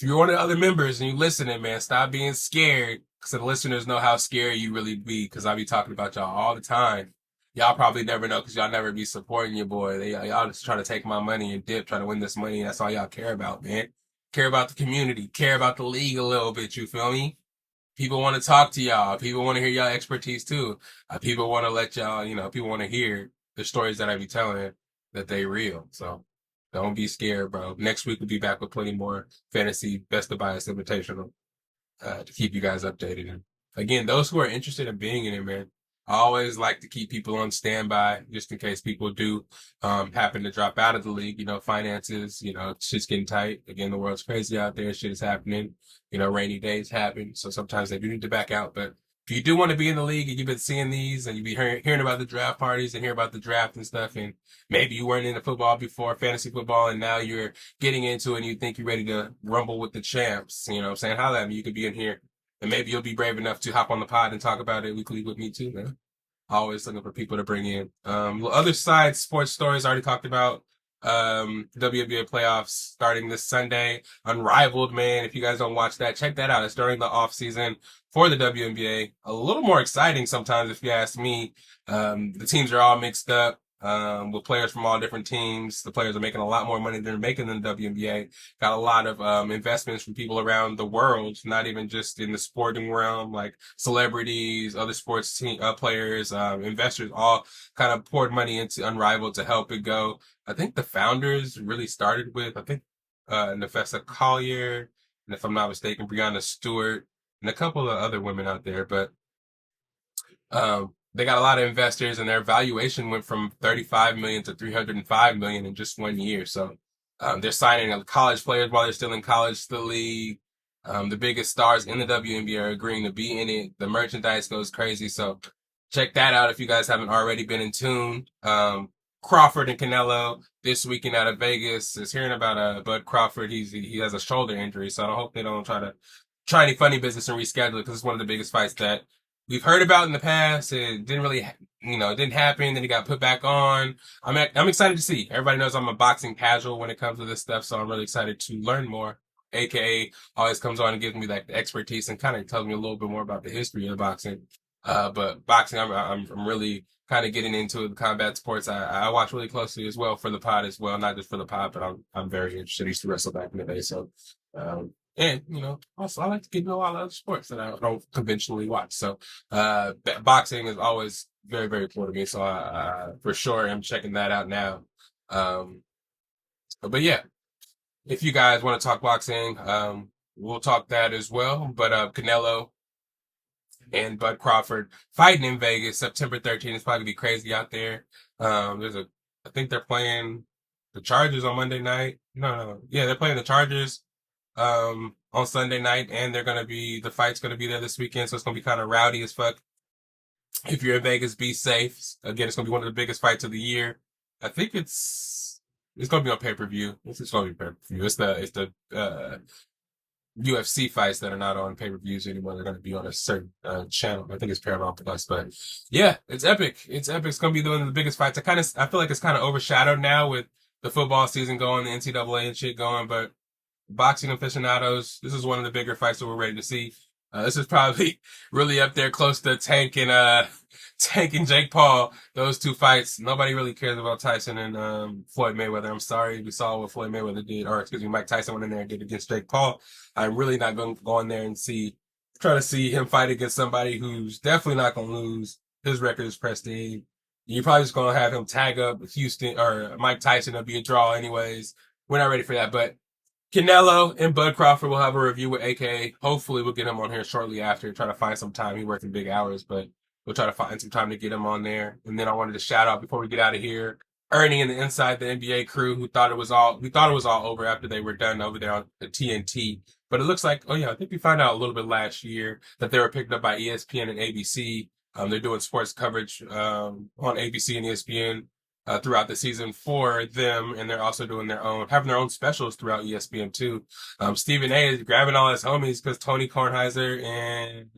you're one of the other members and you listening, man, stop being scared so the listeners know how scary you really be, because I be talking about y'all all the time. Y'all probably never know because y'all never be supporting your boy. Y'all just try to take my money and dip, try to win this money. That's all y'all care about, man. Care about the community, care about the league a little bit, you feel me? People want to talk to y'all. People want to hear y'all expertise too. People want to let y'all, people want to hear the stories that I be telling that they real. So don't be scared, bro. Next week we'll be back with plenty more fantasy best of bias invitational to keep you guys updated. And again, those who are interested in being in it, man, I always like to keep people on standby just in case people do happen to drop out of the league. Finances, shit's getting tight. Again, the world's crazy out there. Shit is happening. Rainy days happen. So sometimes they do need to back out. But if you do want to be in the league and you've been seeing these and you've been hearing about the draft parties and hear about the draft and stuff, and maybe you weren't into football before, fantasy football, and now you're getting into it and you think you're ready to rumble with the champs, I'm saying? Holla at me. You could be in here. And maybe you'll be brave enough to hop on the pod and talk about it weekly with me too, man. Always looking for people to bring in. Other side sports stories I already talked about. WNBA playoffs starting this Sunday. Unrivaled, man. If you guys don't watch that, check that out. It's during the off season for the WNBA. A little more exciting sometimes, if you ask me. The teams are all mixed up. With players from all different teams. The players are making a lot more money than they're making in the WNBA. Got a lot of investments from people around the world, not even just in the sporting realm, like celebrities, other sports team players, investors, all kind of poured money into Unrivaled to help it go. I think the founders really started with, I think, Nafessa Collier, and if I'm not mistaken, Breonna Stewart, and a couple of other women out there, but they got a lot of investors, and their valuation went from 35 million to 305 million in just 1 year. So they're signing college players while they're still in college, the league. The biggest stars in the WNBA are agreeing to be in it. The merchandise goes crazy. So check that out if you guys haven't already been in tune. Crawford and Canelo this weekend out of Vegas is hearing about Bud Crawford. He has a shoulder injury, so I hope they don't try any funny business and reschedule it because it's one of the biggest fights that we've heard about in the past. It didn't really, it didn't happen. Then he got put back on. I'm excited to see. Everybody knows I'm a boxing casual when it comes to this stuff, so I'm really excited to learn more. AKA always comes on and gives me like the expertise and kind of tells me a little bit more about the history of boxing. But boxing, I'm really kind of getting into the combat sports. I watch really closely as well for the pod as well, not just for the pod, but I'm very interested. I used to wrestle back in the day, so and also I like to get to know all other sports that I don't conventionally watch. So boxing is always very, very cool to me. So I for sure am checking that out now. But yeah, if you guys want to talk boxing, we'll talk that as well. But Canelo and Bud Crawford fighting in Vegas, September 13th. It's probably gonna be crazy out there. I think they're playing the Chargers on Monday night. No. Yeah, they're playing the Chargers, on Sunday night, and the fight's gonna be there this weekend. So it's gonna be kind of rowdy as fuck. If you're in Vegas, be safe. Again, it's gonna be one of the biggest fights of the year. I think it's gonna be on pay-per-view. It's gonna be pay-per-view. It's the UFC fights that are not on pay-per-views anymore. They're going to be on a certain channel. I think it's Paramount Plus, but yeah, it's epic. It's epic. It's going to be one of the biggest fights. I feel like it's kind of overshadowed now with the football season going, the NCAA and shit going, but boxing aficionados, this is one of the bigger fights that we're ready to see. This is probably really up there close to Tank and Jake Paul. Those two fights. Nobody really cares about Tyson and Floyd Mayweather. I'm sorry. We saw what Floyd Mayweather did, or excuse me, Mike Tyson went in there and did against Jake Paul. I'm really not going to go in there and try to see him fight against somebody who's definitely not going to lose. His record is pristine. You're probably just going to have him tag up Houston or Mike Tyson. It'll be a draw anyways. We're not ready for that, but Canelo and Bud Crawford will have a review with AKA. Hopefully we'll get him on here shortly after. Try to find some time. He's working big hours, but we'll try to find some time to get him on there. And then I wanted to shout out before we get out of here, Ernie and the Inside the NBA crew we thought it was all over after they were done over there on the TNT. But it looks like, I think we found out a little bit last year that they were picked up by ESPN and ABC. They're doing sports coverage on ABC and ESPN throughout the season for them, and they're also doing having their own specials throughout ESPN too. Stephen A is grabbing all his homies because Tony Kornheiser and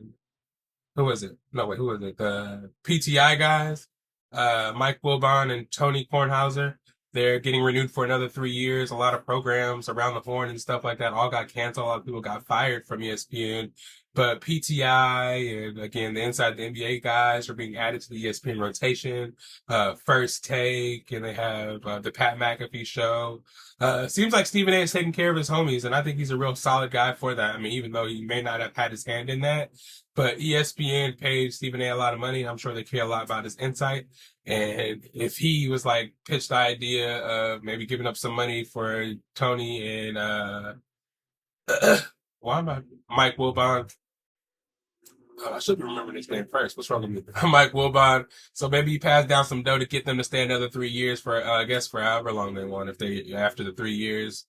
who was it? No, wait, who was it? The PTI guys, Mike Wilbon and Tony Kornheiser. They're getting renewed for another 3 years. A lot of programs around the horn and stuff like that all got canceled. A lot of people got fired from ESPN. But PTI and again, the Inside the NBA guys are being added to the ESPN rotation. First Take, and they have the Pat McAfee show. Seems like Stephen A is taking care of his homies, and I think he's a real solid guy for that. I mean, even though he may not have had his hand in that, but ESPN paid Stephen A a lot of money. I'm sure they care a lot about his insight. And if he was like pitched the idea of maybe giving up some money for Tony and Mike Wilbon. I should remember his name first. What's wrong with me? Mike Wilbon. So maybe he passed down some dough to get them to stay another 3 years for, I guess, for however long they want. After the 3 years,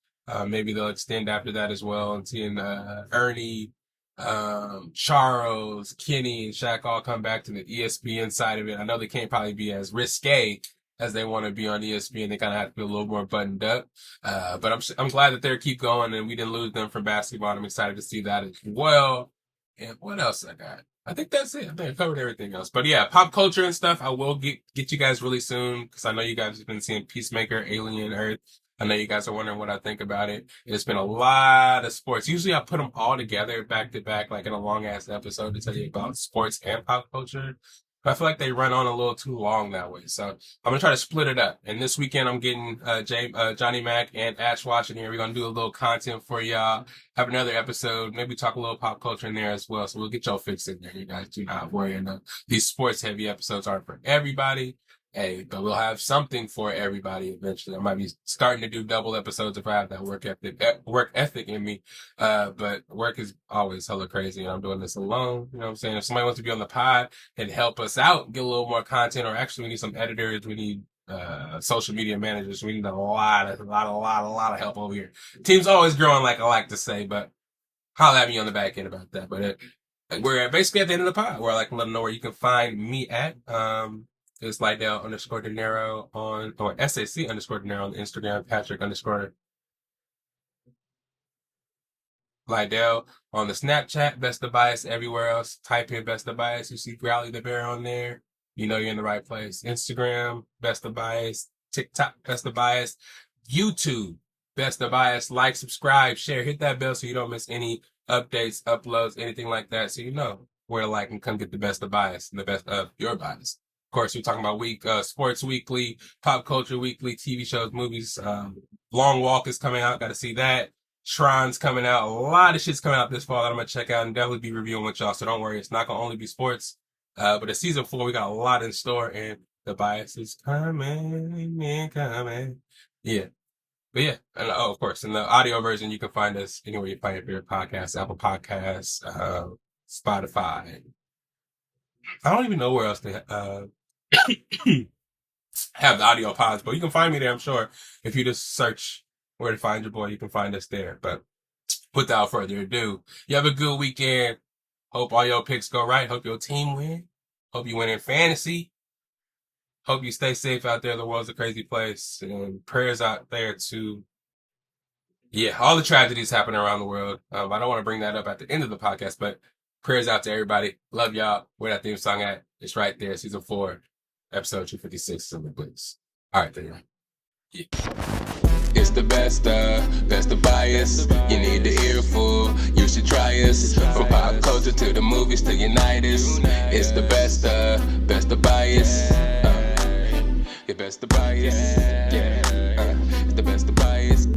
maybe they'll extend after that as well. And seeing Ernie, Charles, Kenny, and Shaq all come back to the ESPN side of it. I know they can't probably be as risque as they want to be on ESPN. They kind of have to be a little more buttoned up. But I'm glad that they keep going and we didn't lose them from basketball. I'm excited to see that as well. And what else I got? I think that's it. I think I covered everything else. But yeah, pop culture and stuff, I will get you guys really soon because I know you guys have been seeing Peacemaker, Alien, Earth. I know you guys are wondering what I think about it. It's been a lot of sports. Usually I put them all together back to back, like in a long ass episode to tell you about sports and pop culture. But I feel like they run on a little too long that way. So I'm gonna try to split it up. And this weekend I'm getting Johnny Mac and Ash Washington here. We're gonna do a little content for y'all. Have another episode. Maybe talk a little pop culture in there as well. So we'll get y'all fixed in there. You guys do not worry enough. These sports heavy episodes aren't for everybody. Hey, but we'll have something for everybody eventually. I might be starting to do double episodes if I have that work ethic in me. But work is always hella crazy and I'm doing this alone. You know what I'm saying? If somebody wants to be on the pod and help us out, get a little more content, or actually we need some editors, we need social media managers, we need a lot of help over here. Team's always growing, like I like to say, but holla at me on the back end about that. But we're basically at the end of the pod where I like to let them know where you can find me at. It's lydell_Dinero on, or SAC_Dinero on Instagram, Patrick_ Lydell on the Snapchat, Best of Bias everywhere else. Type in Best of Bias. You see Growly the Bear on there. You know you're in the right place. Instagram, Best of Bias. TikTok, Best of Bias. YouTube, Best of Bias. Like, subscribe, share, hit that bell so you don't miss any updates, uploads, anything like that. So you know where to like and come get the best of bias and the best of your bias. Of course, we're talking about sports weekly, pop culture weekly, TV shows, movies. Long Walk is coming out. Got to see that. Shrine's coming out. A lot of shit's coming out this fall that I'm going to check out and definitely be reviewing with y'all. So don't worry. It's not going to only be sports. But it's season 4. We got a lot in store and the bias is coming. Yeah. But yeah. And of course, in the audio version, you can find us anywhere you find your favorite podcasts, Apple Podcasts, Spotify. I don't even know where else they have the audio pods, but you can find me there, I'm sure. If you just search where to find your boy, you can find us there. But without further ado, you have a good weekend. Hope all your picks go right. Hope your team win. Hope you win in fantasy. Hope you stay safe out there. The world's a crazy place. And prayers out there to, all the tragedies happening around the world. I don't want to bring that up at the end of the podcast, but prayers out to everybody. Love y'all. Where that theme song at? It's right there. Season 4. Episode 256 is in the books. All right, there you go. Yeah. It's the best of bias. You need the earful. You should try us. From pop culture to the movies to unite us. It's the best of bias. The best of bias. Yeah. It's the best of bias.